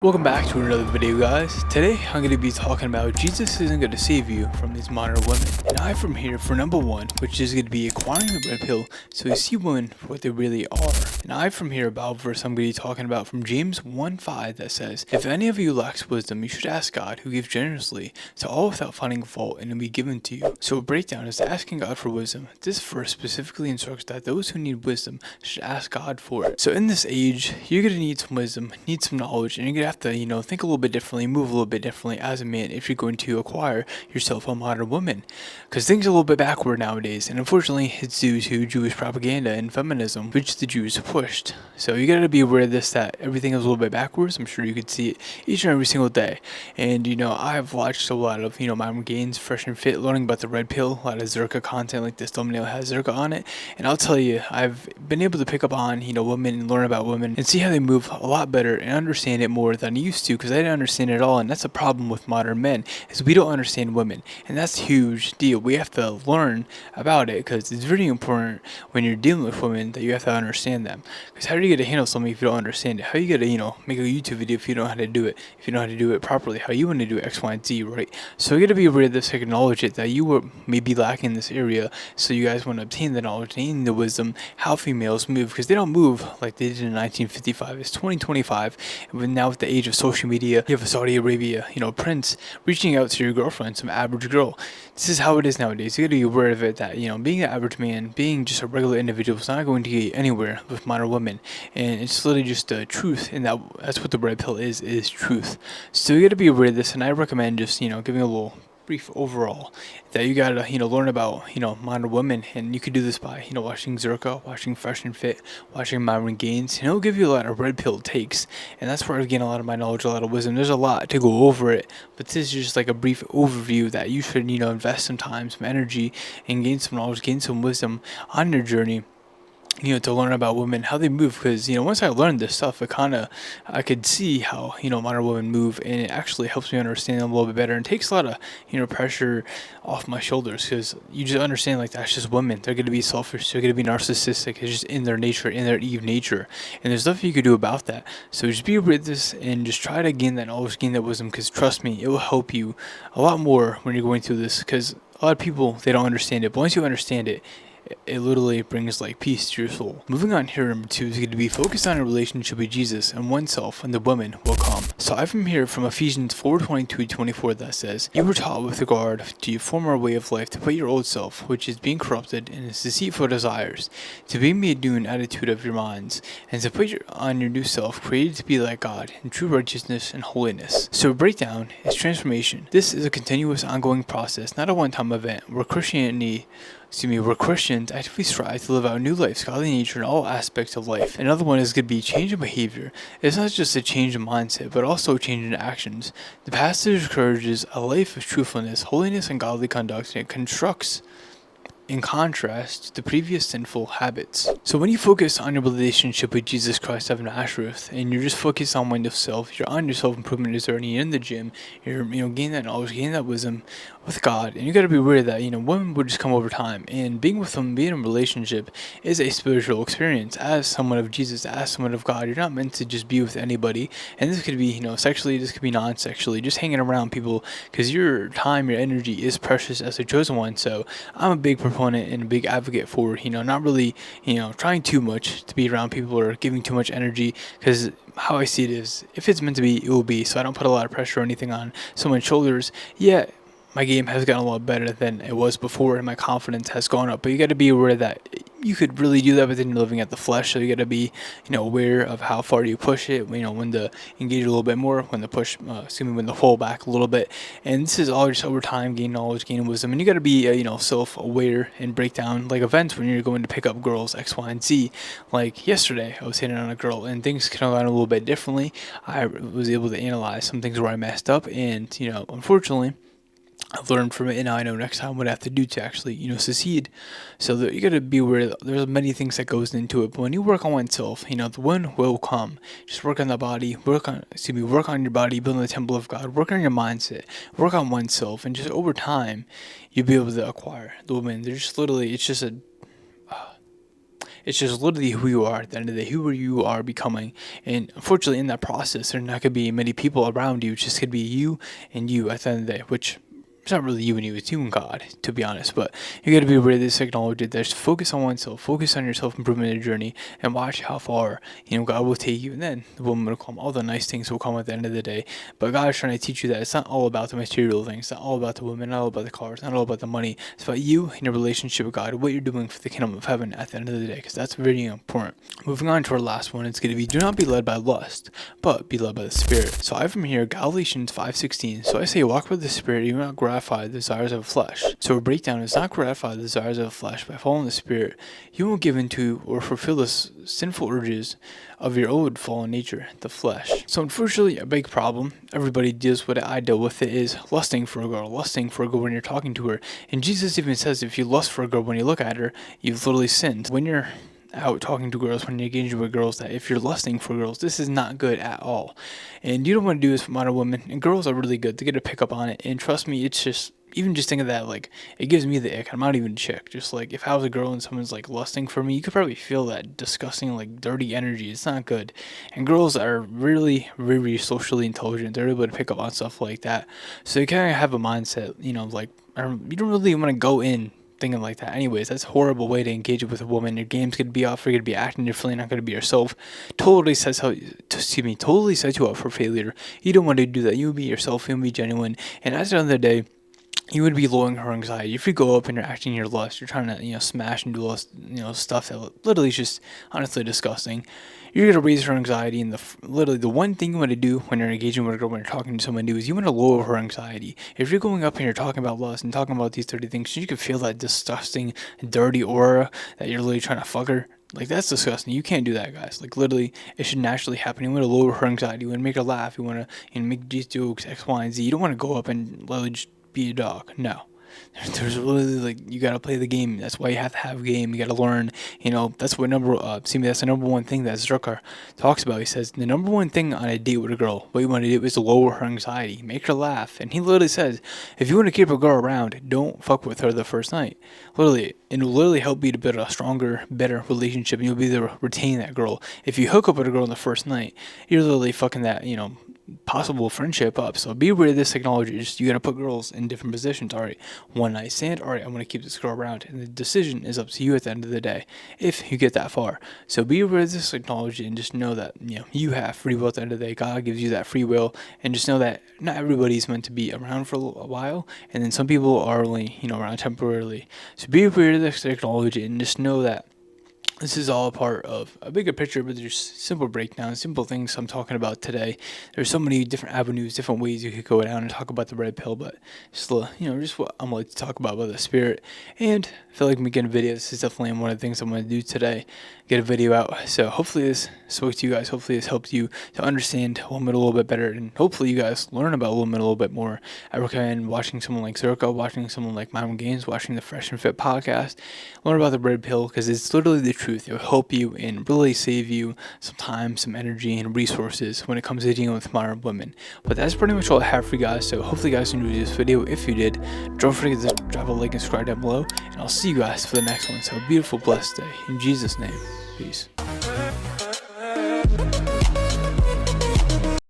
Welcome back to another video, guys. Today I'm going to be talking about Jesus isn't going to save you from these modern women. And I'm from here for number one, which is going to be acquiring the red pill so you see women for what they really are. And I'm from here about verse I'm going to be talking about from James 1:5 that says, "If any of you lacks wisdom, you should ask God, who gives generously to all without finding fault, and it will be given to you." So a breakdown is asking God for wisdom. This verse specifically instructs that those who need wisdom should ask God for it. So in this age, you're going to need some wisdom, need some knowledge, and you're going to have to, think a little bit differently, move a little bit differently as a man if you're going to acquire yourself a modern woman. Because things are a little bit backward nowadays, and unfortunately, it's due to Jewish propaganda and feminism, which the Jews pushed. So you gotta be aware of this, that everything is a little bit backwards. I'm sure you could see it each and every single day. And I've watched a lot of Myron Gaines, Fresh and Fit, learning about the red pill, a lot of Zerka content like this thumbnail has Zerka on it. And I'll tell you, I've been able to pick up on women and learn about women and see how they move a lot better and understand it more than I used to, because I didn't understand it at all. And that's a problem with modern men, is we don't understand women, and that's a huge deal. We have to learn about it, because it's very important when you're dealing with women that you have to understand them. Because how do you get to handle something if you don't understand it? How you get to make a YouTube video if you don't know how to do it, if you know how to do it properly, how you want to do X, Y, and Z, right? So you got to be aware of this, acknowledge it, that you were maybe lacking in this area. So you guys want to obtain the knowledge, obtain the wisdom, how females move, because they don't move like they did in 1955. It's 2025, and now with the age of social media, you have a Saudi Arabia, prince reaching out to your girlfriend, some average girl. This is how it is nowadays. You got to be aware of it, that being an average man, being just a regular individual, is not going to get you anywhere with modern women. And it's literally just the truth, and that's what the red pill is truth. So you got to be aware of this, and I recommend just giving a little brief overall that you gotta learn about modern women. And you could do this by watching Zerka, watching Fresh and Fit, watching Myron Gaines, and it'll give you a lot of red pill takes. And that's where I gain a lot of my knowledge, a lot of wisdom. There's a lot to go over it, but this is just like a brief overview that you should invest some time, some energy, and gain some knowledge, gain some wisdom on your journey, to learn about women, how they move. Because once I learned this stuff, I could see how modern women move, and it actually helps me understand them a little bit better, and takes a lot of pressure off my shoulders, because you just understand, like, that's just women. They're gonna be selfish, they're gonna be narcissistic. It's just in their nature, in their Eve nature, and there's nothing you could do about that. So just be aware of this, and just try to gain that knowledge, gain that wisdom, because trust me, it will help you a lot more when you're going through this. Because a lot of people, they don't understand it, but once you understand it, it literally brings like peace to your soul. Moving on here, number two is going to be focused on a relationship with Jesus and oneself, and the women will come. So I from here from Ephesians 4:22-24 that says, "You were taught with regard to your former way of life to put your old self, which is being corrupted in its deceitful desires, to be made new in attitude of your minds, and to put on your new self, created to be like God in true righteousness and holiness." So a breakdown is transformation. This is a continuous, ongoing process, not a one-time event, where Christians actively strive to live out new lives, godly nature in all aspects of life. Another one is going to be change in behavior. It's not just a change in mindset, but also a change in actions. The passage encourages a life of truthfulness, holiness, and godly conduct, and it constructs in contrast to the previous sinful habits. So when you focus on your relationship with Jesus Christ of Nazareth, and you're just focused on oneself, you're on your self-improvement journey, you're in the gym, you're gaining that knowledge, gaining that wisdom with God, and you got to be aware that women will just come over time, and being with them, being in a relationship, is a spiritual experience. As someone of Jesus, as someone of God, you're not meant to just be with anybody. And this could be sexually, this could be non-sexually, just hanging around people, because your time, your energy is precious as a chosen one. So I'm a big proponent and a big advocate for not really trying too much to be around people or giving too much energy, because how I see it is, if it's meant to be, it will be. So I don't put a lot of pressure or anything on someone's shoulders. Yeah, my game has gotten a lot better than it was before, and my confidence has gone up, but you got to be aware that you could really do that, but then you're living at the flesh. So you got to be aware of how far you push it, when to engage a little bit more, when to push, when to pull back a little bit. And this is all just over time, gain knowledge, gain wisdom, and you got to be self-aware and break down like events when you're going to pick up girls X, Y, and Z. Like yesterday, I was hitting on a girl, and things could have gone a little bit differently. I was able to analyze some things where I messed up, and unfortunately, I've learned from it, and now I know next time what I have to do to actually, succeed. So you got to be aware that there's many things that goes into it. But when you work on oneself, the one will come. Just work on the body, work on your body, build the temple of God, work on your mindset, work on oneself, and just over time, you'll be able to acquire the woman. They're just literally, it's It's just literally who you are at the end of the day, who you are becoming. And unfortunately, in that process, there's not going to be many people around you. It's just going to be you and you at the end of the day, which it's not really you and you, it's you and God, to be honest. But you got to be aware of this technology. There's focus on oneself, focus on your self improvement journey, and watch how far God will take you. And then the woman will come. All the nice things will come at the end of the day. But God is trying to teach you that it's not all about the material things. It's not all about the women. Not all about the cars. Not all about the money. It's about you and your relationship with God. What you're doing for the kingdom of heaven at the end of the day, because that's very important. Moving on to our last one, it's going to be do not be led by lust, but be led by the Spirit. So I have from here Galatians 5:16. So I say walk with the Spirit, you will not gratify the desires of the flesh. So a breakdown is not gratify the desires of the flesh by following the Spirit. You won't give into or fulfill the sinful urges of your old fallen nature, the flesh. So unfortunately, a big problem, everybody deals with it, I deal with it, is lusting for a girl when you're talking to her. And Jesus even says if you lust for a girl when you look at her, you've literally sinned. When you're out talking to girls, when you're engaging with girls, that if you're lusting for girls, this is not good at all. And you don't want to do this for modern women. And girls are really good to get a pick up on it. And trust me, it's just, even just think of that, like, it gives me the ick. I'm not even a chick. Just like, if I was a girl and someone's like lusting for me, you could probably feel that disgusting, like, dirty energy. It's not good. And girls are really, really socially intelligent. They're able to pick up on stuff like that. So you kind of have a mindset, like, you don't really want to go in thinking like that. Anyways, that's a horrible way to engage with a woman. Your game's gonna be off. You're gonna be acting differently. Not gonna be yourself. Totally sets you up for failure. You don't want to do that. You be yourself. You be genuine. And at the end of the day, you would be lowering her anxiety. If you go up and you're acting your lust, you're trying to, smash and do all this, stuff that literally is just honestly disgusting. You're going to raise her anxiety. And literally the one thing you want to do when you're engaging with a girl, when you're talking to someone new, is you want to lower her anxiety. If you're going up and you're talking about lust and talking about these dirty things, you can feel that disgusting, dirty aura that you're literally trying to fuck her. Like, that's disgusting. You can't do that, guys. Like, literally, it should naturally happen. You want to lower her anxiety. You want to make her laugh. You want to make these jokes, X, Y, and Z. You don't want to go up and literally just be a dog. No. There's really, you gotta play the game. That's why you have to have a game. You gotta learn. That's what that's the number one thing that Zerkar talks about. He says the number one thing on a date with a girl, what you want to do is to lower her anxiety, make her laugh. And he literally says, if you want to keep a girl around, don't fuck with her the first night. Literally, it'll literally help you to build a stronger, better relationship, and you'll be able to retain that girl. If you hook up with a girl on the first night, you're literally fucking that, possible friendship up. So be aware of this technology. You gotta put girls in different positions. All right, one night stand. All right, I'm gonna keep this girl around, and the decision is up to you at the end of the day, if you get that far. So be aware of this technology and just know that you have free will at the end of the day. God gives you that free will, and just know that not everybody's meant to be around for a while, and then some people are only around temporarily. So be aware of this technology and just know that this is all a part of a bigger picture, but there's simple breakdowns, simple things I'm talking about today. There's so many different avenues, different ways you could go down and talk about the red pill, but just just what I'm like to talk about the Spirit. And I feel like making a video, this is definitely one of the things I'm going to do today, get a video out. So hopefully this spoke to you guys. Hopefully this helped you to understand women a little bit better, and hopefully you guys learn about women a little bit more. I recommend watching someone like Zerko, watching someone like Mom Games, watching the Fresh and Fit podcast, learn about the red pill, because it's literally the truth. It will help you and really save you some time, some energy, and resources when it comes to dealing with modern women. But that's pretty much all I have for you guys. So hopefully you guys enjoyed this video. If you did, don't forget to drop a like and subscribe down below, and I'll see you guys for the next one. So have a beautiful, blessed day. In Jesus' name, peace.